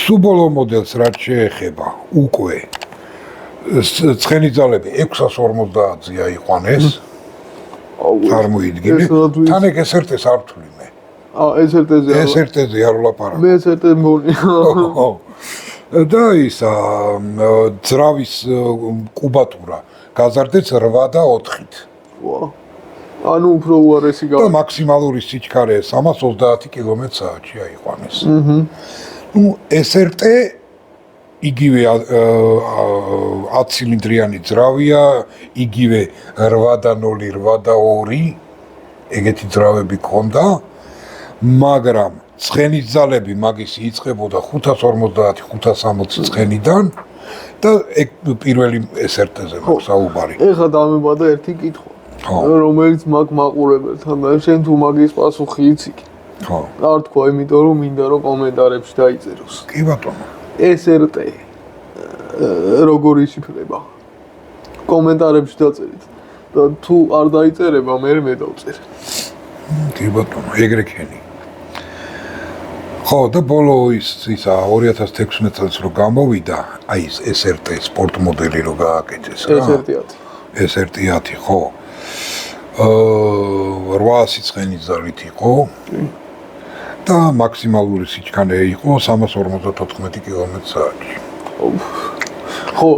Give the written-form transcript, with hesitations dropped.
სუბოლო მოდელს რაც შეეხება უკვე ცხენი ძალები 650-ზე აიყვანეს. წარმოიდგინე. თან ეგ SRT-ს არ ვთვლი მე. SRT-ზე არ. SRT-ზე არ ვლაპარაკობ. მე SRT-ზე მგონია. და ის ძრავის კუბატურა გაზარდեց 8 და 4-ით. ვა. ანუ უფრო უარესი და მაქსიმალური სიჩქარე 330 კმ/სთ-ში აიყვანეს. ნუ SRT იგივე 10 ცილინდრიანი ძრავია, იგივე 8 და 0, 8 და 2 ეგეთი ძრავები ქონდა, მაგრამ ცხენის ძალები მაგის იწყებოდა 550-560 ცხენიდან და ეგ პირველი SRT-ზე მაქვს საუბარი. ეხლა დამებადა ერთი კითხვა, რომელიც მაგ მაყურებელთან და შენ თუ მაგის პასუხი იცი. ხო. არ თქვა, იმიტომ რომ მინდა რომ კომენტარებში დაიწეროს. კი ბატონო. SRT როგორ იშიფრება? კომენტარებში დაწერით. და თუ არ დაიწერება, მე დავწერ. კი ბატონო, ეგრე ქენი. ხო, და ბოლო ის 2016 წელს რო გამოვიდა, აი ეს SRT სპორტ მოდელი რო გააკეთეს რა. SRT-10, ხო. 800 ცხენის ძალით იყო. და მაქსიმალური სიჩქარე იყო 354 კმ/სთ-ში. ხო.